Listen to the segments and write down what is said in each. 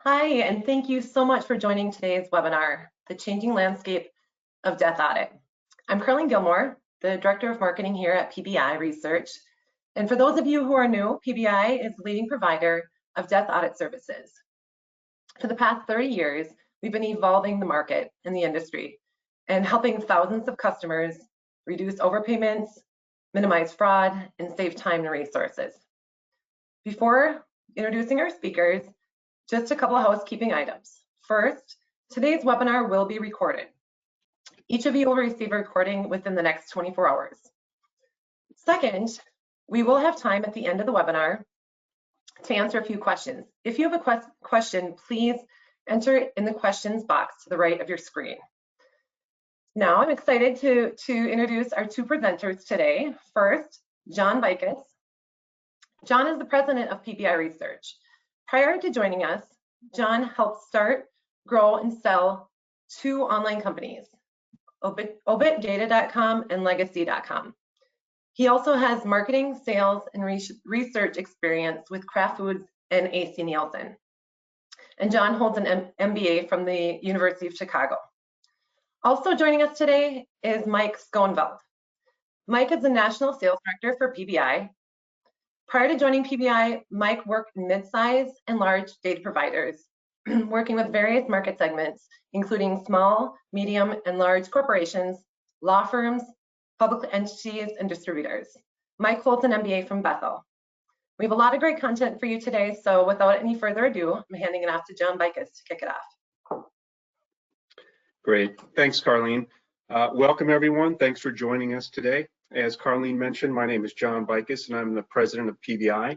Hi, and thank you so much for joining today's webinar, The Changing Landscape of Death Audit. I'm Carleen Gilmore, the Director of Marketing here at PBI Research. And for those of you who are new, PBI is the leading provider of death audit services. For the past 30 years, we've been evolving the market and the industry and helping thousands of customers reduce overpayments, minimize fraud, and save time and resources. Before introducing our speakers, just a couple of housekeeping items. First, today's webinar will be recorded. Each of you will receive a recording within the next 24 hours. Second, we will have time at the end of the webinar to answer a few questions. If you have a question, please enter it in the questions box to the right of your screen. Now I'm excited to introduce our two presenters today. First, John Bicus. John is the president of PBI Research. Prior to joining us, John helped start, grow, and sell two online companies, obitdata.com and legacy.com. He also has marketing, sales, and research experience with Kraft Foods and AC Nielsen. And John holds an MBA from the University of Chicago. Also joining us today is Mike Schoenveld. Mike is the National Sales Director for PBI. Prior to joining PBI, Mike worked in mid-size and large data providers, working with various market segments, including small, medium, and large corporations, law firms, public entities, and distributors. Mike holds an MBA from Bethel. We have a lot of great content for you today, so without any further ado, I'm handing it off to John Bicus to kick it off. Great, thanks, Carleen. Welcome, everyone. Thanks for joining us today. As Carleen mentioned, my name is John Bicus, and I'm the president of PBI.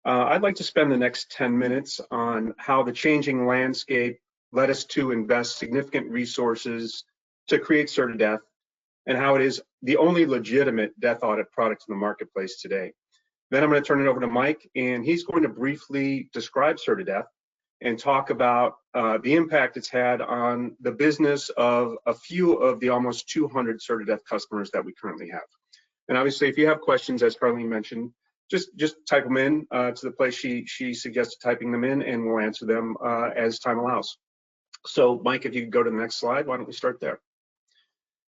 I'd like to spend the next 10 minutes on how the changing landscape led us to invest significant resources to create CertiDeath, and how it is the only legitimate death audit product in the marketplace today. Then I'm going to turn it over to Mike, and he's going to briefly describe CertiDeath and talk about the impact it's had on the business of a few of the almost 200 CertiDeath customers that we currently have. And obviously, if you have questions, as Carleen mentioned, just type them in to the place she suggested typing them in, and we'll answer them as time allows. So Mike, if you could go to the next slide, why don't we start there?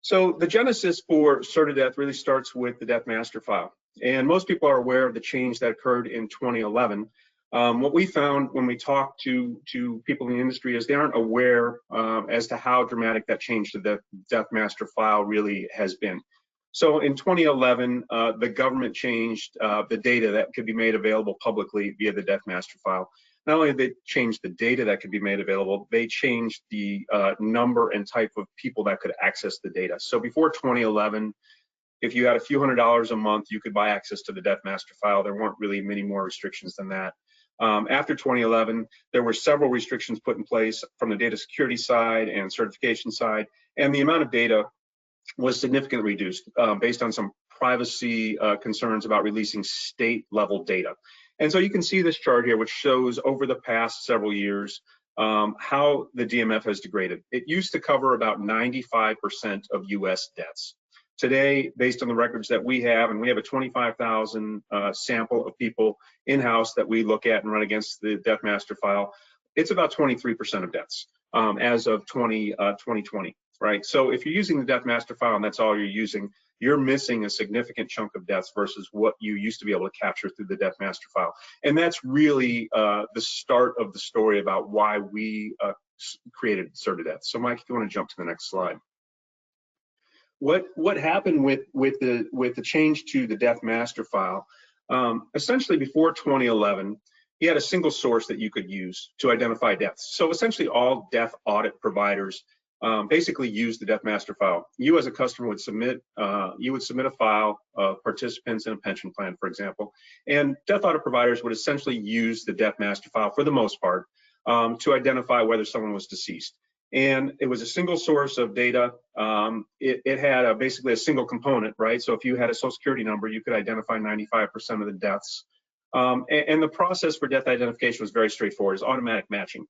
So the genesis for CertiDeath really starts with the Death Master File. And most people are aware of the change that occurred in 2011. What we found when we talked to people in the industry is they aren't aware as to how dramatic that change to the Death Master File really has been. So in 2011, the government changed the data that could be made available publicly via the Death Master File. Not only did they change the data that could be made available, they changed the number and type of people that could access the data. So before 2011, if you had a few $100s a month, you could buy access to the Death Master File. There weren't really many more restrictions than that. After 2011, there were several restrictions put in place from the data security side and certification side, and the amount of data was significantly reduced based on some privacy concerns about releasing state-level data. And so you can see this chart here, which shows over the past several years how the DMF has degraded. It used to cover about 95% of US deaths. Today, based on the records that we have, and we have a 25,000 sample of people in-house that we look at and run against the Death Master File, it's about 23% of deaths as of 2020, right? So if you're using the Death Master File and that's all you're using, you're missing a significant chunk of deaths versus what you used to be able to capture through the Death Master File. And that's really the start of the story about why we created CertiDeath. So Mike, if you want to jump to the next slide. What happened with the change to the Death Master File? Essentially, before 2011, you had a single source that you could use to identify deaths. So essentially, all death audit providers basically use the Death Master File. You, as a customer, would submit a file of participants in a pension plan, for example, and death audit providers would essentially use the Death Master File for the most part to identify whether someone was deceased. And it was a single source of data. It had basically a single component, right? So if you had a Social Security number, you could identify 95% of the deaths. And the process for death identification was very straightforward. It's automatic matching.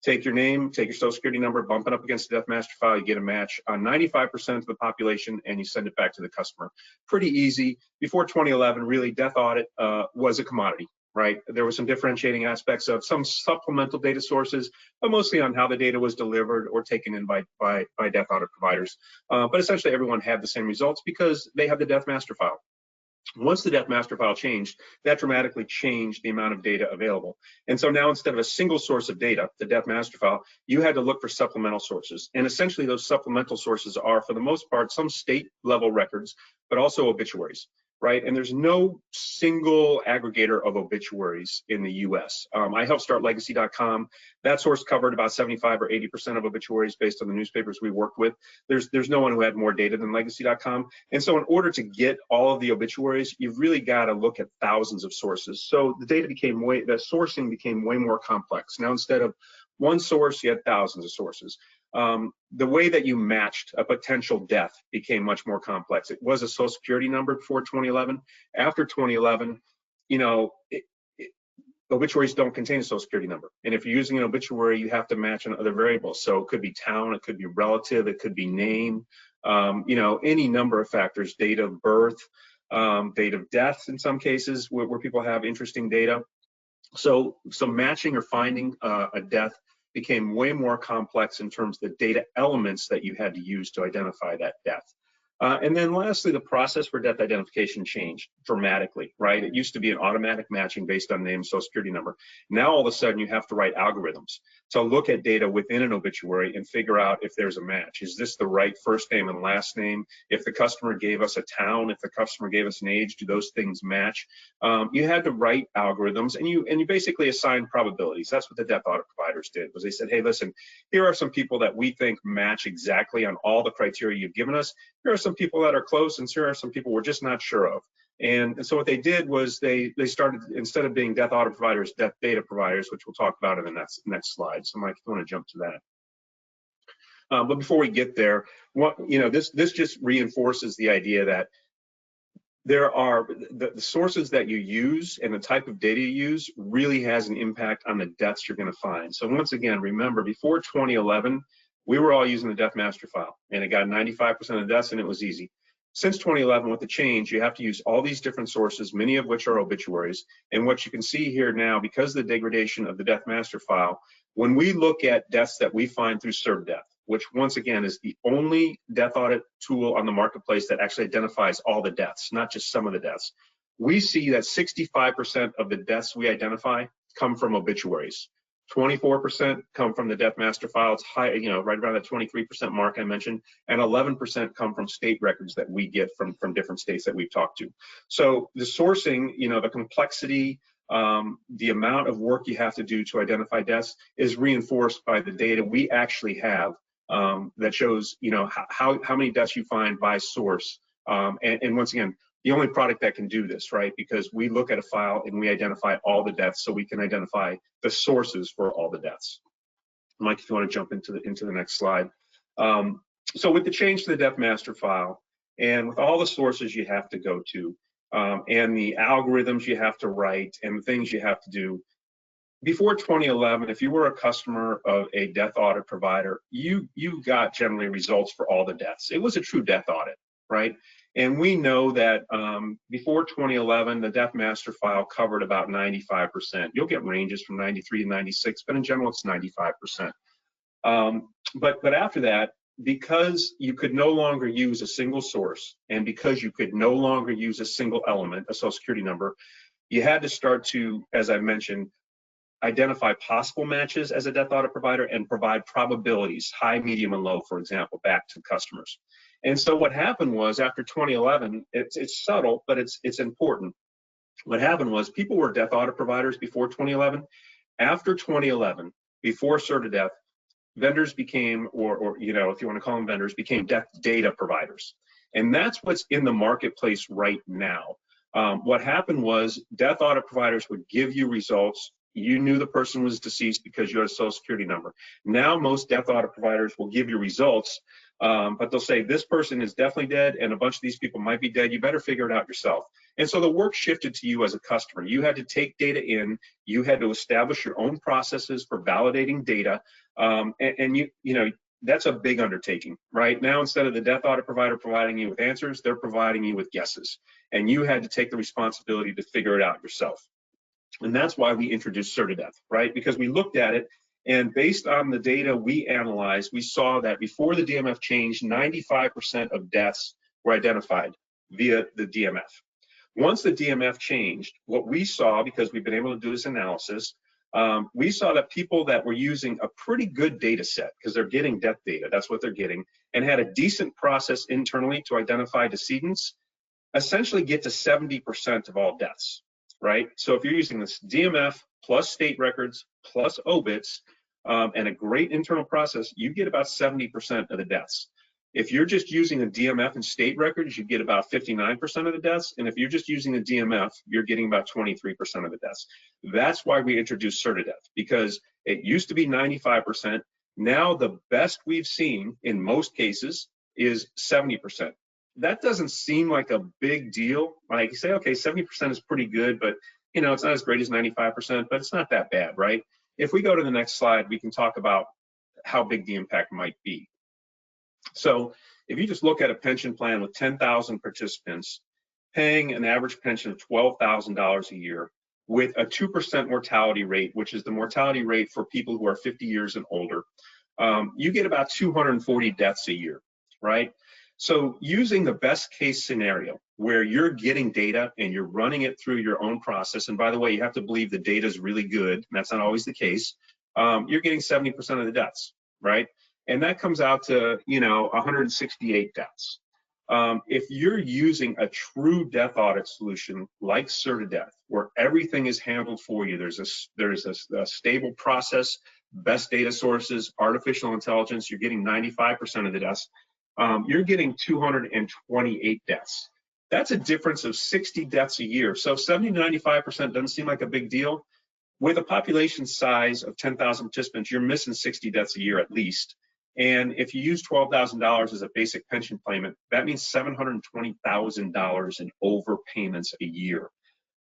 Take your name, take your Social Security number, bump it up against the Death Master File, you get a match on 95% of the population, and you send it back to the customer. Pretty easy. Before 2011, really, death audit was a commodity. right? There were some differentiating aspects of some supplemental data sources, but mostly on how the data was delivered or taken in by death audit providers. But essentially everyone had the same results because they have the death master file. Once the death master file changed, that dramatically changed the amount of data available. And so now instead of a single source of data, the death master file, you had to look for supplemental sources. And essentially those supplemental sources are, for the most part, some state level records, but also obituaries, right? And there's no single aggregator of obituaries in the US. I helped start legacy.com. That source covered about 75 or 80% of obituaries based on the newspapers we worked with. There's no one who had more data than legacy.com. And so in order to get all of the obituaries, you've really got to look at thousands of sources. So the sourcing became way more complex. Now, instead of one source, you had thousands of sources. The way that you matched a potential death became much more complex. It was a social security number before 2011. After 2011, obituaries don't contain a social security number. And if you're using an obituary, you have to match on other variables. So it could be town, it could be relative, it could be name, any number of factors, date of birth, date of death in some cases where people have interesting data. So matching or finding a death became way more complex in terms of the data elements that you had to use to identify that death. And then lastly, the process for death identification changed dramatically, right? It used to be an automatic matching based on name and social security number. Now, all of a sudden, you have to write algorithms to look at data within an obituary and figure out if there's a match. Is this the right first name and last name? If the customer gave us a town, if the customer gave us an age, do those things match? You had to write algorithms, and you basically assigned probabilities. That's what the death audit providers did, was they said, hey, listen, here are some people that we think match exactly on all the criteria you've given us. Here are some people that are close, and here are some people we're just not sure of. And so what they did was they started, instead of being death audit providers, death data providers, which we'll talk about in the next slide. So Mike, if you want to jump to that. But before we get there, this just reinforces the idea that there are the sources that you use and the type of data you use really has an impact on the deaths you're going to find. So once again, remember, before 2011, we were all using the death master file, and it got 95% of the deaths, and it was easy. Since 2011, with the change, you have to use all these different sources, many of which are obituaries. And what you can see here now, because of the degradation of the death master file, when we look at deaths that we find through CertDeath, which once again is the only death audit tool on the marketplace that actually identifies all the deaths, not just some of the deaths, we see that 65% of the deaths we identify come from obituaries. 24% come from the death master file. It's high, right around that 23% mark I mentioned, and 11% come from state records that we get from different states that we've talked to. So the sourcing, the complexity, the amount of work you have to do to identify deaths is reinforced by the data we actually have that shows, how many deaths you find by source. And once again, the only product that can do this, right? Because we look at a file and we identify all the deaths, so we can identify the sources for all the deaths. Mike, if you want to jump into the next slide. So with the change to the death master file, and with all the sources you have to go to, and the algorithms you have to write, and the things you have to do, before 2011, if you were a customer of a death audit provider, you got generally results for all the deaths. It was a true death audit, right? And we know that before 2011, the death master file covered about 95%. You'll get ranges from 93 to 96, but in general, it's 95%. But after that, because you could no longer use a single source, and because you could no longer use a single element, a social security number, you had to start to, as I mentioned, identify possible matches as a death audit provider and provide probabilities, high, medium, and low, for example, back to customers. And so what happened was, after 2011, it's subtle, but it's important. What happened was, people were death audit providers before 2011. After 2011, before CertDeath, vendors became, or if you want to call them vendors, became death data providers. And that's what's in the marketplace right now. What happened was, death audit providers would give you results. You knew the person was deceased because you had a social security number. Now, most death audit providers will give you results, but they'll say, this person is definitely dead, and a bunch of these people might be dead. You better figure it out yourself. And so the work shifted to you as a customer. You had to take data in. You had to establish your own processes for validating data, and that's a big undertaking. Right now, instead of the death audit provider providing you with answers, they're providing you with guesses, and you had to take the responsibility to figure it out yourself. And that's why we introduced CertiDeath, right? Because we looked at it, and based on the data we analyzed, we saw that before the DMF changed, 95% of deaths were identified via the DMF. Once the DMF changed, what we saw, because we've been able to do this analysis, we saw that people that were using a pretty good data set, because they're getting death data, that's what they're getting, and had a decent process internally to identify decedents, essentially get to 70% of all deaths, right? So if you're using this DMF plus state records plus obits and a great internal process, you get about 70% of the deaths. If you're just using a DMF and state records, you get about 59% of the deaths. And if you're just using a DMF, you're getting about 23% of the deaths. That's why we introduced CertiDeath, because it used to be 95%. Now the best we've seen in most cases is 70%. That doesn't seem like a big deal. Like you say, okay, 70% is pretty good, but you know, it's not as great as 95%, but it's not that bad, right? If we go to the next slide, we can talk about how big the impact might be. So if you just look at a pension plan with 10,000 participants paying an average pension of $12,000 a year with a 2% mortality rate, which is the mortality rate for people who are 50 years and older, you get about 240 deaths a year, right? So using the best case scenario where you're getting data and you're running it through your own process, and by the way, you have to believe the data is really good, and that's not always the case, you're getting 70% of the deaths, right? And that comes out to, you know, 168 deaths. If you're using a true death audit solution like CertiDeath, where everything is handled for you, there's a stable process, best data sources, artificial intelligence, you're getting 95% of the deaths. You're getting 228 deaths. That's a difference of 60 deaths a year. So 70 to 95% doesn't seem like a big deal. With a population size of 10,000 participants, you're missing 60 deaths a year at least. And if you use $12,000 as a basic pension payment, that means $720,000 in overpayments a year,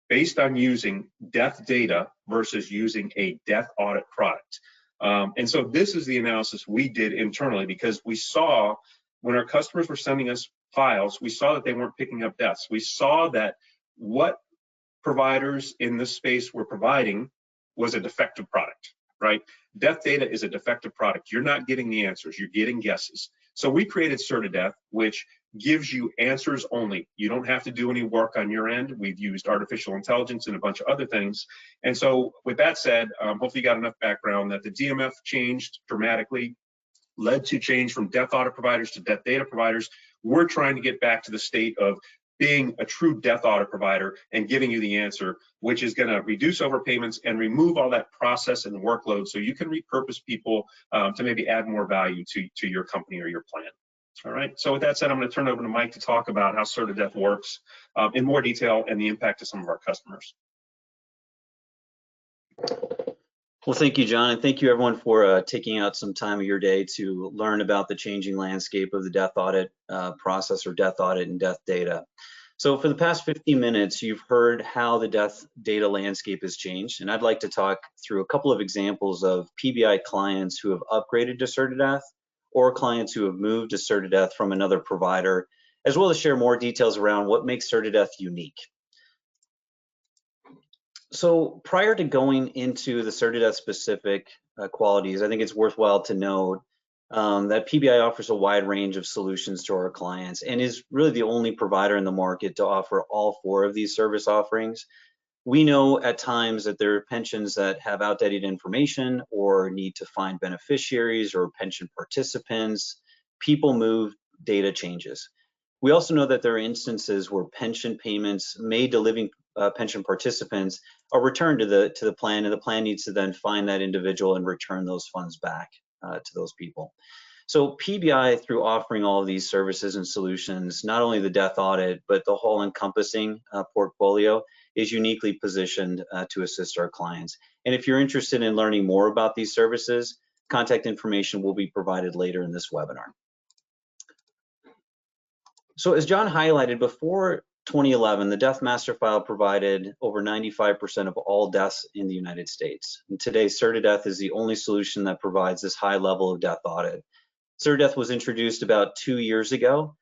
based on using death data versus using a death audit product. And so this is the analysis we did internally, because we saw when our customers were sending us files, we saw that they weren't picking up deaths. We saw that what providers in this space were providing was a defective product, right? Death data is a defective product. You're not getting the answers, you're getting guesses. So we created CertiDeath, which gives you answers only. You don't have to do any work on your end. We've used artificial intelligence and a bunch of other things. And so with that said, hopefully you got enough background that the DMF changed dramatically, led to change from death audit providers to death data providers. We're trying to get back to the state of being a true death audit provider and giving you the answer, which is going to reduce overpayments and remove all that process and workload so you can repurpose people to maybe add more value to your company or your plan. All right, so with that said, I'm going to turn it over to Mike to talk about how CertiDeath works in more detail and the impact to some of our customers. Well, thank you, John, and thank you everyone for taking out some time of your day to learn about the changing landscape of the death audit process, or death audit and death data. So for the past 15 minutes, you've heard how the death data landscape has changed, and I'd like to talk through a couple of examples of PBI clients who have upgraded to CertiDeath, or clients who have moved to CertiDeath from another provider, as well as share more details around what makes CertiDeath unique. So prior to going into the CertiDeath specific qualities, I think it's worthwhile to note that PBI offers a wide range of solutions to our clients and is really the only provider in the market to offer all 4 of these service offerings. We know at times that there are pensions that have outdated information or need to find beneficiaries or pension participants. People move, data changes. We also know that there are instances where pension payments made to living pension participants are returned to the plan, and the plan needs to then find that individual and return those funds back to those people. So PBI, through offering all of these services and solutions, not only the death audit, but the whole encompassing portfolio, is uniquely positioned to assist our clients. And if you're interested in learning more about these services, contact information will be provided later in this webinar. So as John highlighted, before 2011, the Death Master File provided over 95% of all deaths in the United States. And today, CertiDeath is the only solution that provides this high level of death audit. CertiDeath was introduced about 2 years ago.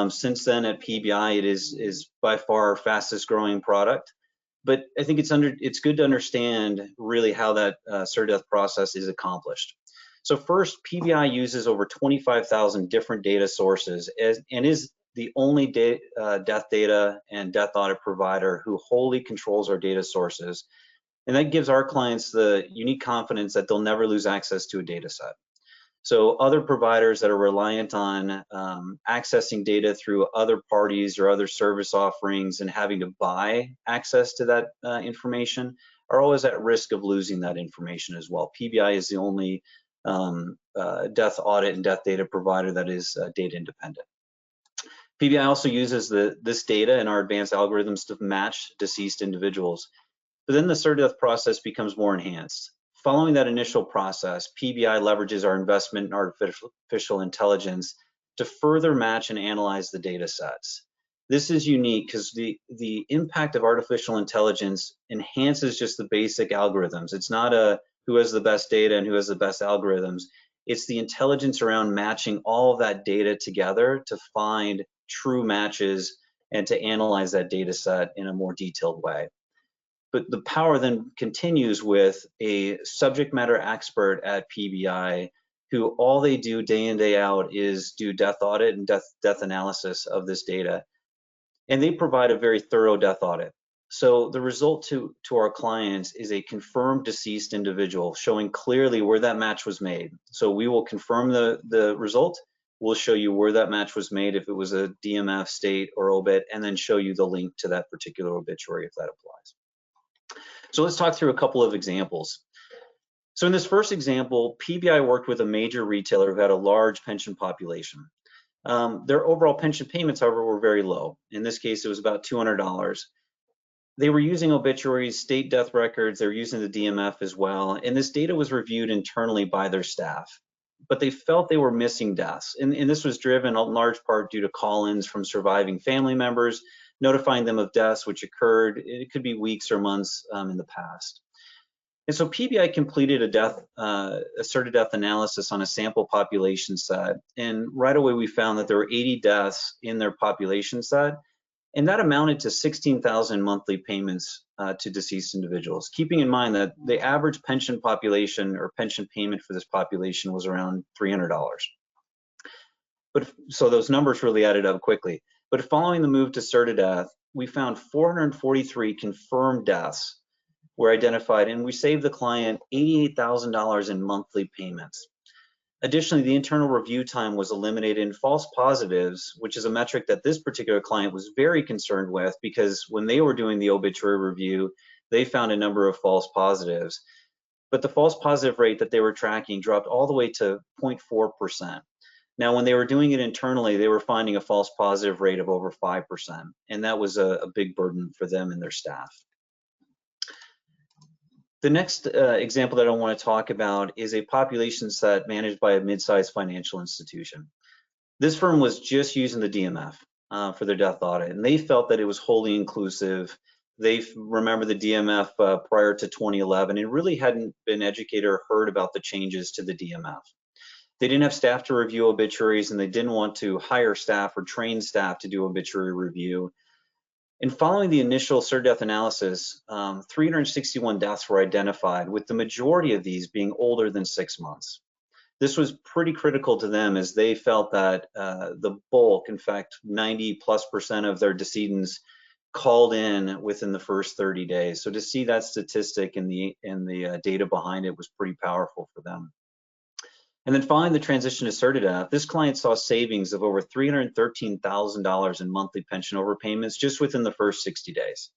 Since then at PBI, it is by far our fastest growing product. But I think it's good to understand really how that cert-death process is accomplished. So first, PBI uses over 25,000 different data sources and is the only death data and death audit provider who wholly controls our data sources. And that gives our clients the unique confidence that they'll never lose access to a data set. So other providers that are reliant on accessing data through other parties or other service offerings and having to buy access to that information are always at risk of losing that information as well. PBI is the only death audit and death data provider that is data independent. PBI also uses this data and our advanced algorithms to match deceased individuals. But then the cert-death process becomes more enhanced. Following that initial process, PBI leverages our investment in artificial intelligence to further match and analyze the data sets. This is unique because the impact of artificial intelligence enhances just the basic algorithms. It's not a who has the best data and who has the best algorithms. It's the intelligence around matching all of that data together to find true matches and to analyze that data set in a more detailed way. But the power then continues with a subject matter expert at PBI who all they do day in, day out is do death audit and death analysis of this data. And they provide a very thorough death audit. So the result to our clients is a confirmed deceased individual showing clearly where that match was made. So we will confirm the result. We'll show you where that match was made if it was a DMF, state, or obit, and then show you the link to that particular obituary if that applies. So let's talk through a couple of examples. So in this first example, PBI worked with a major retailer who had a large pension population. Their overall pension payments, however, were very low. In this case, it was about $200. They were using obituaries, state death records, they were using the DMF as well, and this data was reviewed internally by their staff. But they felt they were missing deaths, and this was driven in large part due to call-ins from surviving family members, notifying them of deaths which occurred, it could be weeks or months in the past. And so PBI completed a asserted death analysis on a sample population set, and right away we found that there were 80 deaths in their population set, and that amounted to 16,000 monthly payments to deceased individuals, keeping in mind that the average pension population or pension payment for this population was around $300. But so those numbers really added up quickly. But following the move to cert-death, we found 443 confirmed deaths were identified, and we saved the client $88,000 in monthly payments. Additionally, the internal review time was eliminated, and false positives, which is a metric that this particular client was very concerned with because when they were doing the obituary review, they found a number of false positives. But the false positive rate that they were tracking dropped all the way to 0.4%. Now, when they were doing it internally, they were finding a false positive rate of over 5%, and that was a big burden for them and their staff. The next example that I want to talk about is a population set managed by a mid-sized financial institution. This firm was just using the DMF for their death audit, and they felt that it was wholly inclusive. They remember the DMF prior to 2011 and really hadn't been educated or heard about the changes to the DMF. They didn't have staff to review obituaries, and they didn't want to hire staff or train staff to do obituary review. And following the initial cert-death analysis, 361 deaths were identified, with the majority of these being older than 6 months. This was pretty critical to them as they felt that the bulk, in fact, 90+% of their decedents called in within the first 30 days. So to see that statistic and the data behind it was pretty powerful for them. And then following the transition to cert-death, this client saw savings of over $313,000 in monthly pension overpayments just within the first 60 days.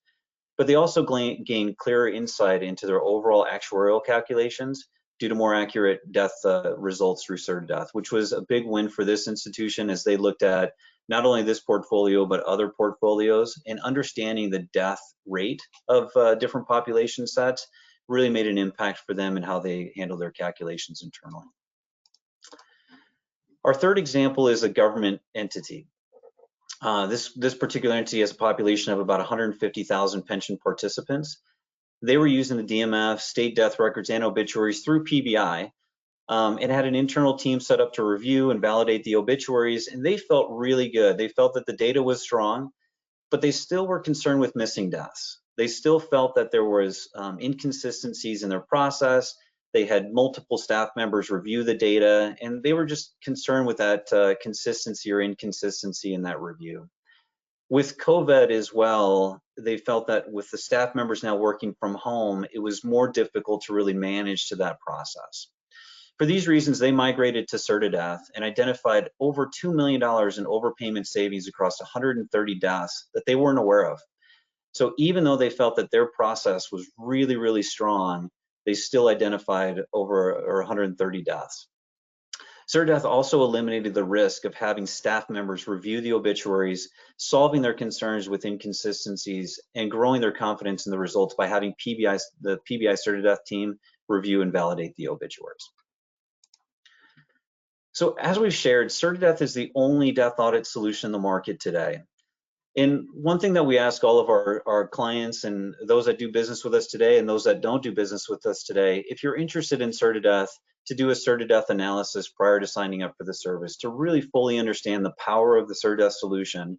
But they also gained clearer insight into their overall actuarial calculations due to more accurate death results through cert-death, which was a big win for this institution as they looked at not only this portfolio, but other portfolios, and understanding the death rate of different population sets really made an impact for them in how they handle their calculations internally. Our third example is a government entity. This particular entity has a population of about 150,000 pension participants. They were using the DMF, state death records, and obituaries through PBI. It had an internal team set up to review and validate the obituaries, and they felt really good. They felt that the data was strong, but they still were concerned with missing deaths. They still felt that there was inconsistencies in their process. They had multiple staff members review the data, and they were just concerned with that consistency or inconsistency in that review. With COVID as well, they felt that with the staff members now working from home, it was more difficult to really manage to that process. For these reasons, they migrated to CertiDeath and identified over $2 million in overpayment savings across 130 deaths that they weren't aware of. So even though they felt that their process was really, really strong, they still identified over 130 deaths. CertiDeath also eliminated the risk of having staff members review the obituaries, solving their concerns with inconsistencies, and growing their confidence in the results by having the PBI CertiDeath team review and validate the obituaries. So as we've shared, CertiDeath is the only death audit solution in the market today. And one thing that we ask all of our clients and those that do business with us today and those that don't do business with us today, if you're interested in CertiDeath, to do a CertiDeath analysis prior to signing up for the service to really fully understand the power of the CertiDeath solution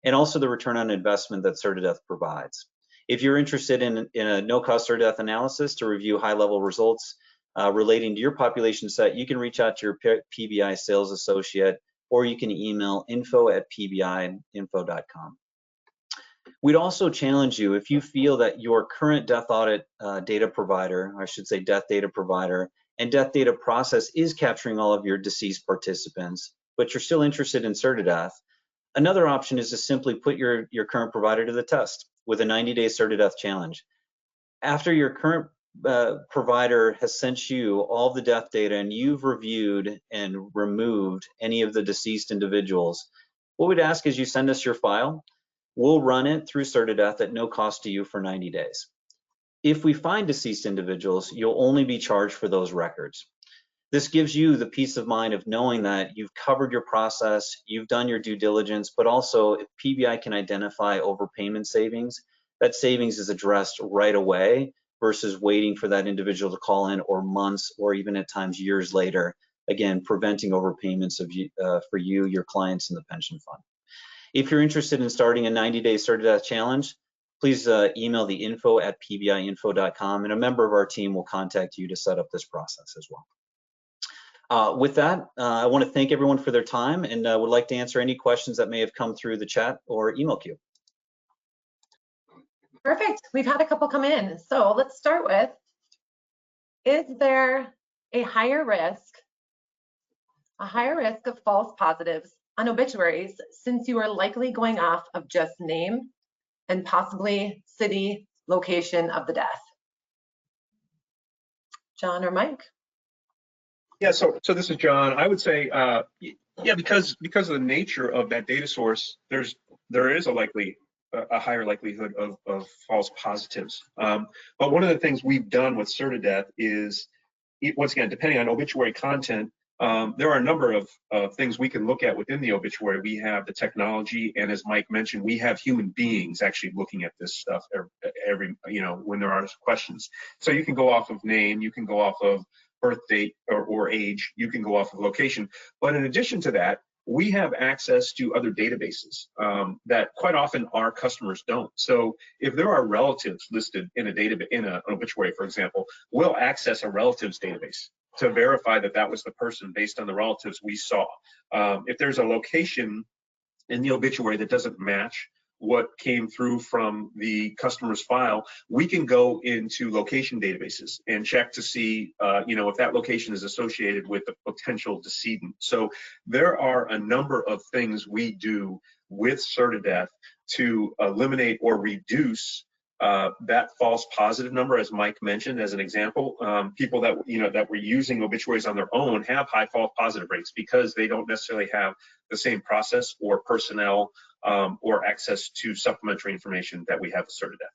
and also the return on investment that CertiDeath provides. If you're interested in a no-cost CertiDeath analysis to review high-level results relating to your population set, you can reach out to your PBI sales associate, or you can email info@pbiinfo.com. We'd also challenge you, if you feel that your current death audit data provider, or I should say death data provider, and death data process is capturing all of your deceased participants, but you're still interested in CertiDeath, another option is to simply put your current provider to the test with a 90-day CertiDeath challenge. After your current provider has sent you all the death data and you've reviewed and removed any of the deceased individuals, what we'd ask is you send us your file. We'll run it through CertiDeath at no cost to you for 90 days. If we find deceased individuals, you'll only be charged for those records. This gives you the peace of mind of knowing that you've covered your process, you've done your due diligence, but also if PBI can identify overpayment savings, that savings is addressed right away versus waiting for that individual to call in or months or even at times years later, again, preventing overpayments for you, your clients, and the pension fund. If you're interested in starting a 90-day CertiDeath challenge, please email the info@pbiinfo.com and a member of our team will contact you to set up this process as well. With that, I want to thank everyone for their time and would like to answer any questions that may have come through the chat or email queue. Perfect. We've had a couple come in. So let's start with, is there a higher risk of false positives on obituaries since you are likely going off of just name and possibly city, location of the death? John or Mike? Yeah, so this is John. I would say, yeah, because of the nature of that data source, there is a higher likelihood of false positives. But one of the things we've done with CertiDeath is, once again, depending on obituary content, there are a number of things we can look at within the obituary. We have the technology, and as Mike mentioned, we have human beings actually looking at this stuff every when there are questions. So you can go off of name, you can go off of birth date or age, you can go off of location. But in addition to that, we have access to other databases that quite often our customers don't. So if there are relatives listed in a database, in an obituary, for example, we'll access a relatives database to verify that that was the person based on the relatives we saw. If there's a location in the obituary that doesn't match what came through from the customer's file, we can go into location databases and check to see, if that location is associated with a potential decedent. So there are a number of things we do with CertiDeath to eliminate or reduce that false positive number, as Mike mentioned, as an example. People that that were using obituaries on their own have high false positive rates because they don't necessarily have the same process or personnel or access to supplementary information that we have with CertiDeath.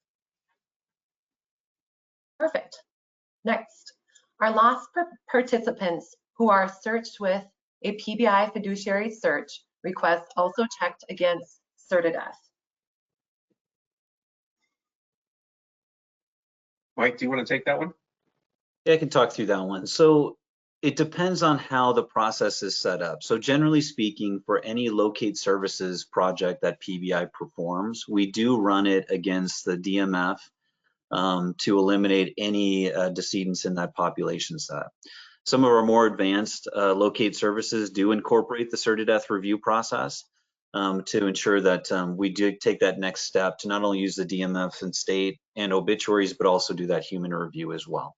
Perfect. Next, are lost participants who are searched with a PBI fiduciary search request also checked against CertiDeath? Mike, do you want to take that one? Yeah, I can talk through that one. So It depends on how the process is set up. So generally speaking, for any locate services project that PBI performs, we do run it against the DMF to eliminate any decedents in that population set. Some of our more advanced locate services do incorporate the cert-to-death review process to ensure that we do take that next step to not only use the DMF and state and obituaries, but also do that human review as well.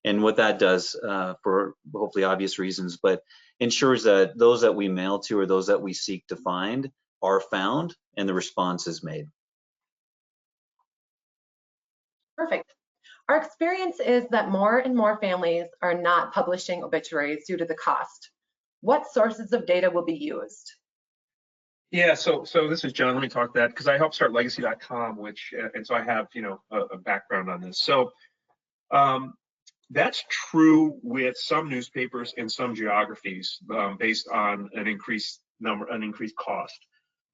And what that does, for hopefully obvious reasons, but ensures that those that we mail to or those that we seek to find are found and the response is made. Perfect. Our experience is that more and more families are not publishing obituaries due to the cost. What sources of data will be used? Yeah, so this is John. Let me talk that because I helped start legacy.com, which and so I have a background on this. So that's true with some newspapers and some geographies based on an increased cost.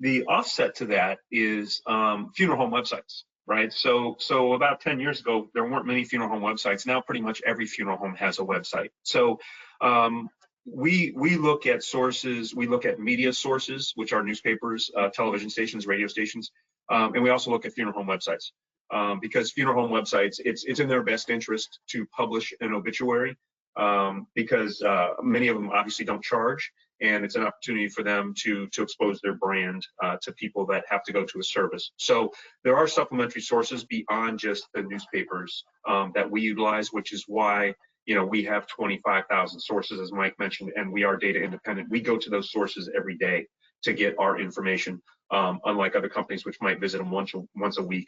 The offset to that is funeral home websites, right? So about 10 years ago, there weren't many funeral home websites. Now pretty much every funeral home has a website. So we look at sources, we look at media sources, which are newspapers, television stations, radio stations, and we also look at funeral home websites. Because funeral home websites, it's in their best interest to publish an obituary because many of them obviously don't charge, and it's an opportunity for them to expose their brand to people that have to go to a service. So there are supplementary sources beyond just the newspapers that we utilize, which is why we have 25,000 sources, as Mike mentioned, and we are data independent. We go to those sources every day to get our information. Unlike other companies which might visit them once a week.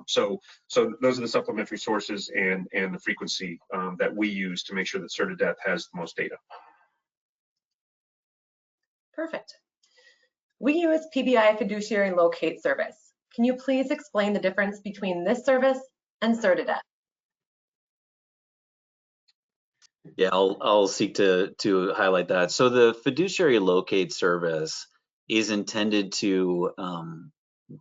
So those are the supplementary sources and the frequency that we use to make sure that cert-to-death has the most data. Perfect. We use PBI Fiduciary Locate Service. Can you please explain the difference between this service and cert-to-death? Yeah, I'll seek to highlight that. So the fiduciary locate service is intended to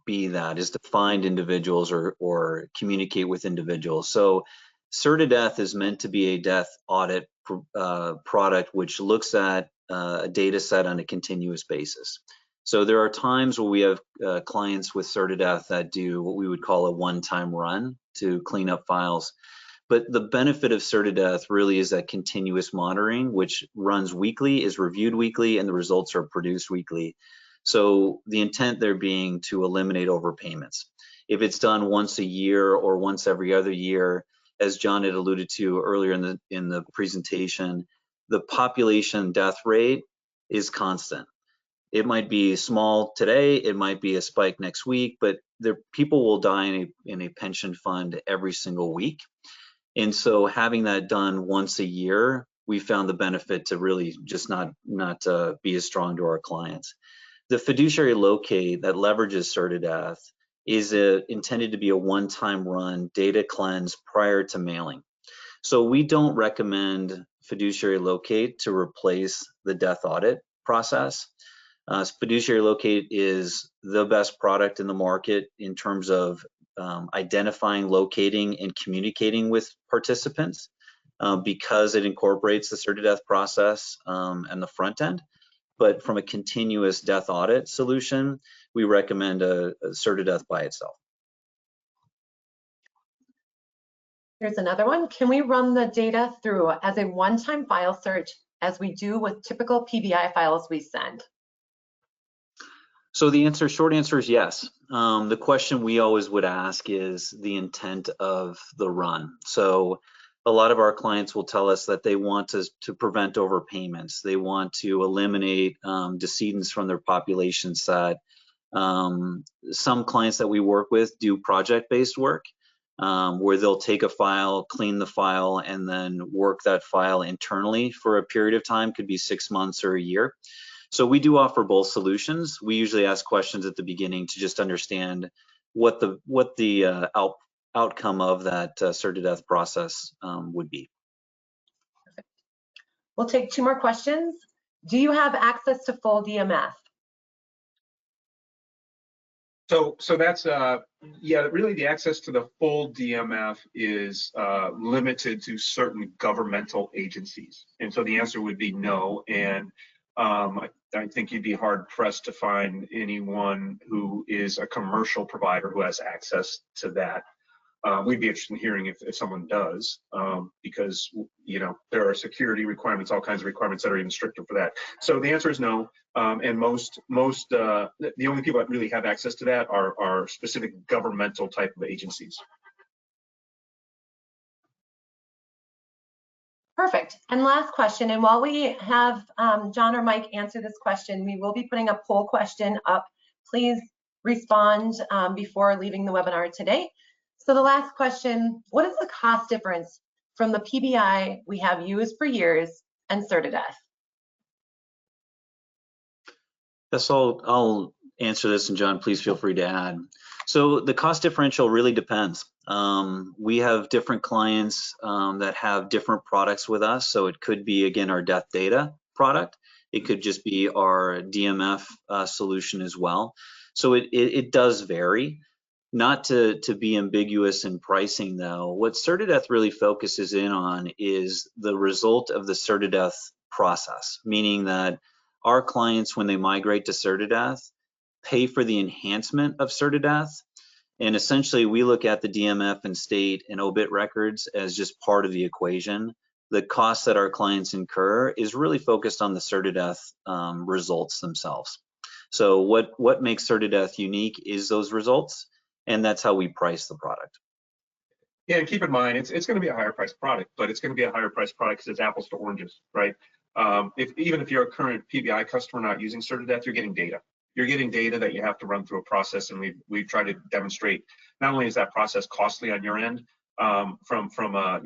is to find individuals or communicate with individuals. So cert-to-death is meant to be a death audit product which looks at a data set on a continuous basis. So there are times where we have clients with cert-to-death that do what we would call a one-time run to clean up files. But the benefit of cert-to-death really is that continuous monitoring, which runs weekly, is reviewed weekly, and the results are produced weekly. So the intent there being to eliminate overpayments. If it's done once a year or once every other year, as John had alluded to earlier in the presentation, the population death rate is constant. It might be small today, it might be a spike next week, but people will die in a pension fund every single week. And so having that done once a year, we found the benefit to really just not be as strong to our clients. The fiduciary locate that leverages cert-to-death is intended to be a one-time run data cleanse prior to mailing. So we don't recommend fiduciary locate to replace the death audit process. Fiduciary locate is the best product in the market in terms of identifying, locating, and communicating with participants because it incorporates the cert-to-death process and the front end. But from a continuous death audit solution, we recommend a cert-to-death by itself. Here's another one. Can we run the data through as a one-time file search as we do with typical PBI files we send? So the short answer is yes. The question we always would ask is the intent of the run. So a lot of our clients will tell us that they want to prevent overpayments. They want to eliminate decedents from their population set. Some clients that we work with do project-based work where they'll take a file, clean the file, and then work that file internally for a period of time, could be 6 months or a year. So we do offer both solutions. We usually ask questions at the beginning to just understand what the outcome of that cert-to-death process would be. Perfect. We'll take 2 more questions. Do you have access to full DMF? So that's yeah, really the access to the full DMF is limited to certain governmental agencies, and so the answer would be no. And I think you'd be hard pressed to find anyone who is a commercial provider who has access to that. We'd be interested in hearing if someone does, because there are security requirements, all kinds of requirements that are even stricter for that. So the answer is no. And the only people that really have access to that are specific governmental type of agencies. Perfect. And last question, and while we have John or Mike answer this question, we will be putting a poll question up. Please respond before leaving the webinar today. So the last question, what is the cost difference from the PBI we have used for years and Certideath? Yes, I'll answer this, and John, please feel free to add. So the cost differential really depends. We have different clients that have different products with us. So it could be, again, our death data product. It could just be our DMF solution as well. So it does vary. Not to be ambiguous in pricing though, what Certideath really focuses in on is the result of the Certideath process, meaning that our clients, when they migrate to Certideath, pay for the enhancement of Certideath. And essentially we look at the DMF and state and obit records as just part of the equation. The cost that our clients incur is really focused on the Certideath results themselves. So what makes Certideath unique is those results. And that's how we price the product. Yeah, and keep in mind, it's going to be a higher priced product, but it's going to be a higher priced product because it's apples to oranges, right? Even if you're a current PBI customer not using Certideath, you're getting data. You're getting data that you have to run through a process, and we've tried to demonstrate not only is that process costly on your end from a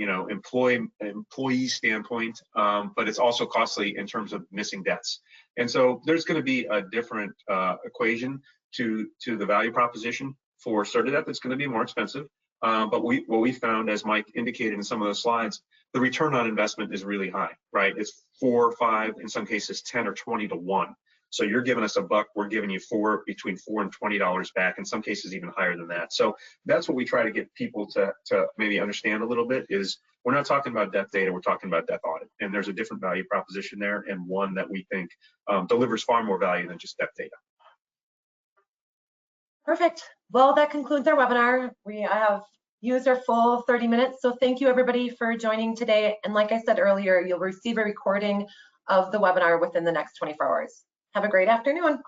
employee standpoint, but it's also costly in terms of missing deaths. And so there's going to be a different equation to the value proposition for Certideath. It's going to be more expensive, but what we found, as Mike indicated in some of those slides, the return on investment is really high, right? It's 4 or 5, in some cases 10 or 20 to 1. So you're giving us $1, we're giving you between $4 and $20 back, in some cases even higher than that. So that's what we try to get people to maybe understand a little bit, is we're not talking about death data, we're talking about death audit. And there's a different value proposition there, and one that we think delivers far more value than just death data. Perfect. Well, that concludes our webinar. We have used our full 30 minutes. So thank you everybody for joining today. And like I said earlier, you'll receive a recording of the webinar within the next 24 hours. Have a great afternoon.